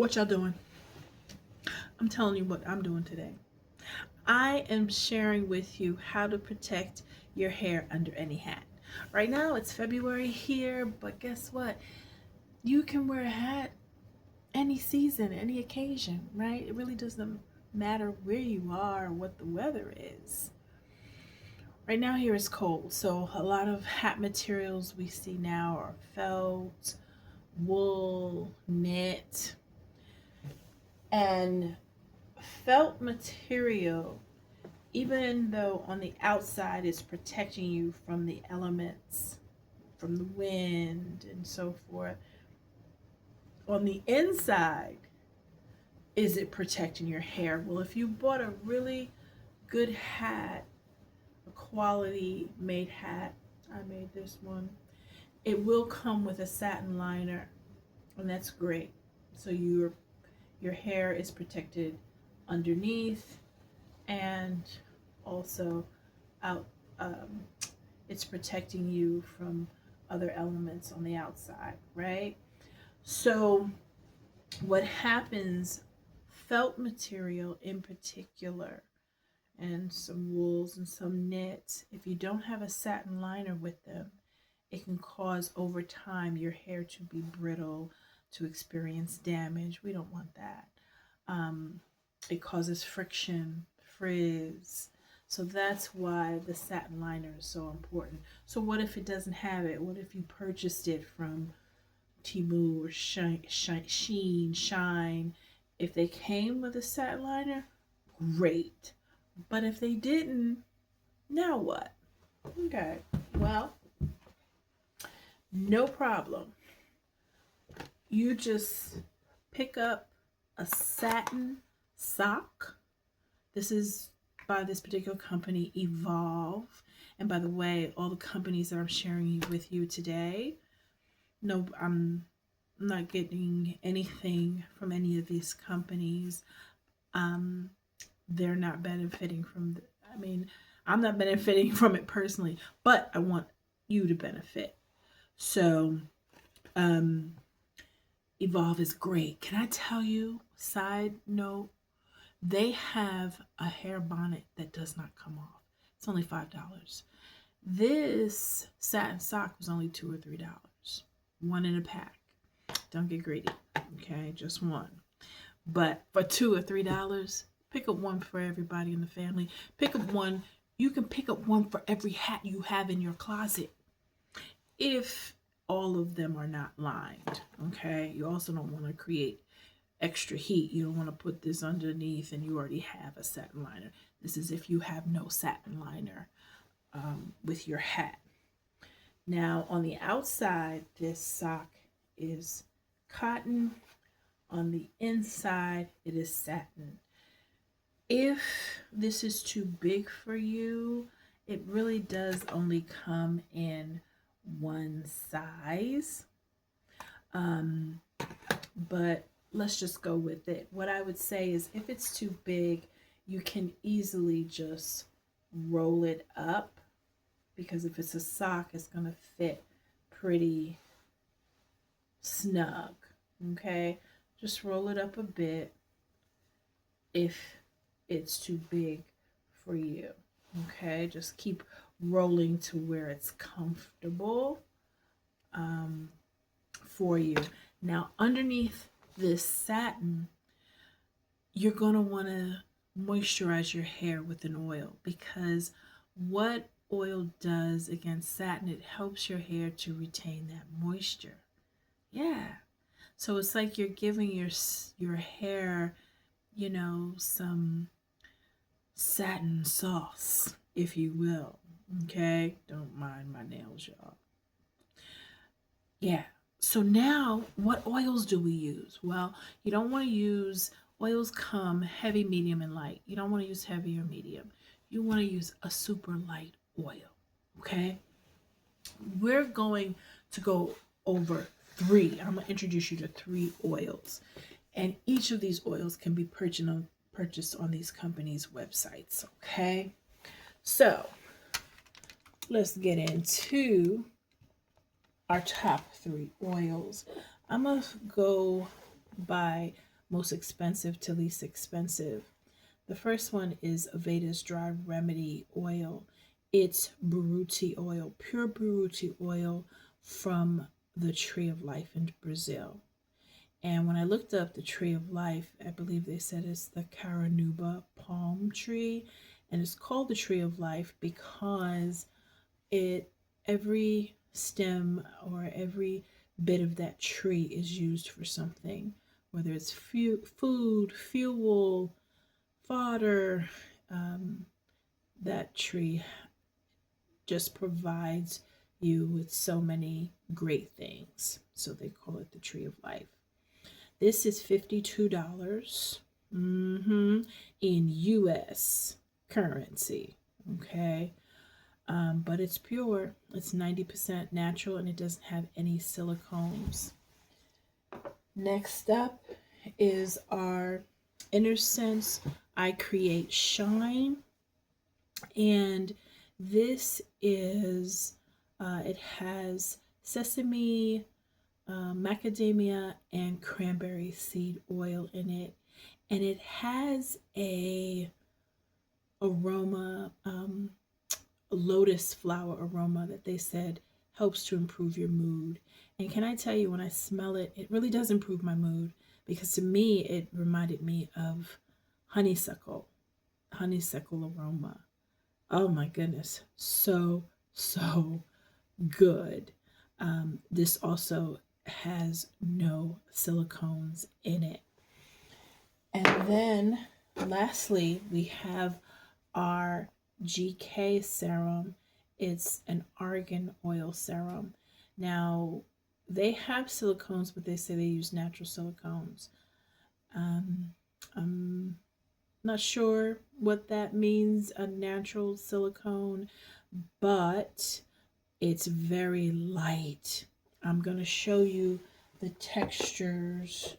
What y'all doing? I'm telling you what I'm doing today. I am sharing with you how to protect your hair under any hat. Right now it's February here, but guess what? You can wear a hat any season, any occasion, right? It really doesn't matter where you are or what the weather is. Right now here is cold, so a lot of hat materials we see now are felt, wool, knit, and felt material, even though on the outside it's protecting you from the elements, from the wind and so forth, on the inside, is it protecting your hair? Well, if you bought a really good hat, a quality made hat, I made this one, it will come with a satin liner, and that's great. So your hair is protected underneath and also out. Um, it's protecting you from other elements on the outside, right? So, what happens, felt material in particular, and some wools and some knits, if you don't have a satin liner with them, it can cause over time your hair to be brittle, to experience damage. We don't want that. Um, it causes friction, frizz. So that's why the satin liner is so important. So what if it doesn't have it? What if you purchased it from Temu or Sheen, Shine? If they came with a satin liner, great. But if they didn't, now what? Okay, well, no problem. You just pick up a satin sock. This is by this particular company, Evolve. And by the way, all the companies that I'm sharing with you today, no, I'm not getting anything from any of these companies. Um, they're not benefiting from I mean, I'm not benefiting from it personally, but I want you to benefit. So, um, Evolve is great. Can I tell you, side note, they have a hair bonnet that does not come off. It's only $5. This satin sock was only $2 or $3. One in a pack. Don't get greedy. Okay, just one. But for $2 or $3, pick up one for everybody in the family. Pick up one. You can pick up one for every hat you have in your closet, if all of them are not lined. Okay, you also don't want to create extra heat. You don't want to put this underneath and you already have a satin liner. This is if you have no satin liner with your hat. Now, on the outside, this sock is cotton. On the inside, it is satin. If this is too big for you, it really does only come in one size. But let's just go with it. What I would say is if it's too big, you can easily just roll it up, because if it's a sock, it's going to fit pretty snug. Okay, just roll it up a bit if it's too big for you. Okay, just keep rolling to where it's comfortable for you. Now, underneath this satin, you're going to want to moisturize your hair with an oil, because what oil does against satin, it helps your hair to retain that moisture. Yeah. So it's like you're giving your hair, some satin sauce, if you will. Okay? Don't mind my nails, y'all. Yeah. So now, what oils do we use? Well, you don't want to use oils come heavy, medium, and light. You don't want to use heavy or medium. You want to use a super light oil. Okay? We're going to go over three. I'm going to introduce you to three oils. And each of these oils can be purchased on these companies' websites. Okay? So, let's get into our top three oils. I'm going to go by most expensive to least expensive. The first one is Aveda's Dry Remedy Oil. It's Buruti oil, pure Buruti oil from the Tree of Life in Brazil. And when I looked up the Tree of Life, I believe they said it's the Caranuba palm tree. And it's called the Tree of Life because every stem or every bit of that tree is used for something, whether it's food, fuel, fodder. That tree just provides you with so many great things. So they call it the Tree of Life. This is $52 in US currency. Okay. But it's pure. It's 90% natural and it doesn't have any silicones. Next up is our Innersense I Create Shine. And this is, it has sesame, macadamia, and cranberry seed oil in it. And it has a aroma, lotus flower aroma that they said helps to improve your mood. And can I tell you, when I smell it, it really does improve my mood, because to me, it reminded me of honeysuckle aroma. Oh my goodness. So good. This also has no silicones in it. And then lastly, we have our GK serum. It's an argan oil serum. Now, they have silicones, but they say they use natural silicones. I'm not sure what that means, a natural silicone, but it's very light. I'm going to show you the textures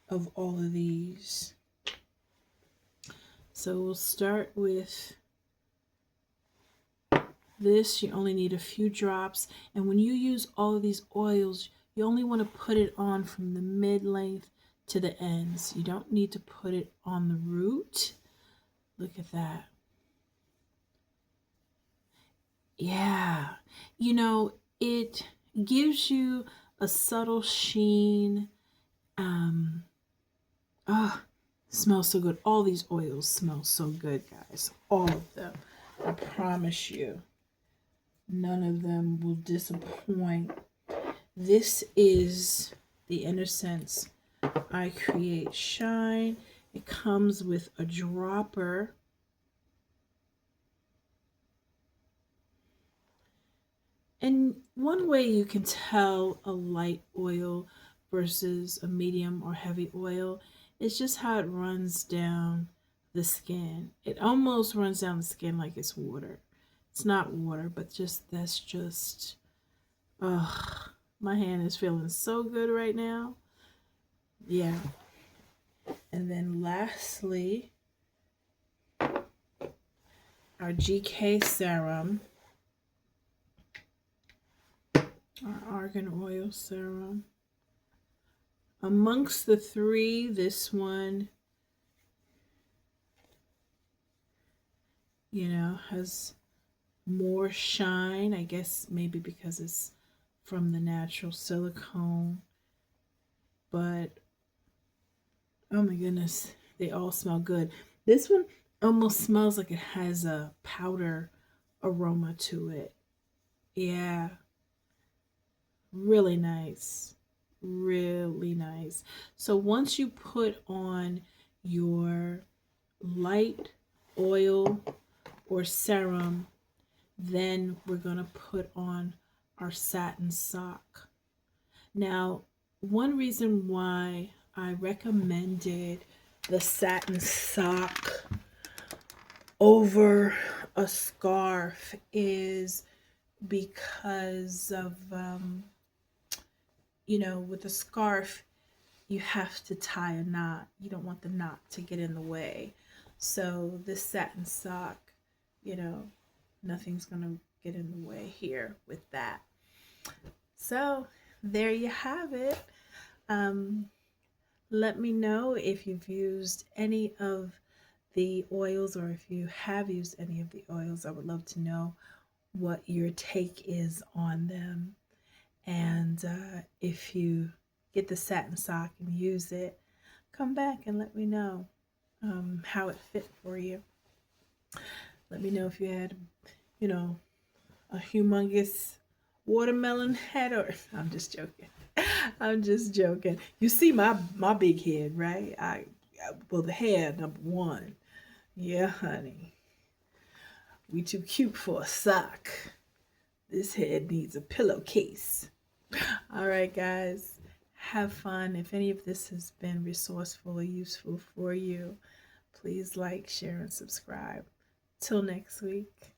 of all of these. So we'll start with this. You only need a few drops. And when you use all of these oils, you only want to put it on from the mid-length to the ends. You don't need to put it on the root. Look at that. Yeah. You know, it gives you a subtle sheen. Smells so good. All these oils smell so good, guys. All of them. I promise you. None of them will disappoint. This is the Innersense I Create Shine. It comes with a dropper. And one way you can tell a light oil versus a medium or heavy oil is just how it runs down the skin. It almost runs down the skin like it's water. It's not water, but that's just, my hand is feeling so good right now. Yeah. And then lastly, our GK serum, our argan oil serum. Amongst the three, this one, has more shine. I guess maybe because it's from the natural silicone. But, oh my goodness, they all smell good. This one almost smells like it has a powder aroma to it. Yeah. Really nice. Really nice. So once you put on your light oil or serum, then we're going to put on our satin sock. Now, one reason why I recommended the satin sock over a scarf is because of, with a scarf, you have to tie a knot. You don't want the knot to get in the way. So this satin sock, nothing's going to get in the way here with that. So there you have it. Let me know if you've used any of the oils, or if you have used any of the oils. I would love to know what your take is on them. And if you get the satin sock and use it, come back and let me know how it fit for you. Let me know if you had, you know, a humongous watermelon head, or I'm just joking. I'm just joking. You see my big head, right? Well, the head, number one. Yeah, honey. We too cute for a sock. This head needs a pillowcase. All right, guys. Have fun. If any of this has been resourceful or useful for you, please like, share, and subscribe. Till next week.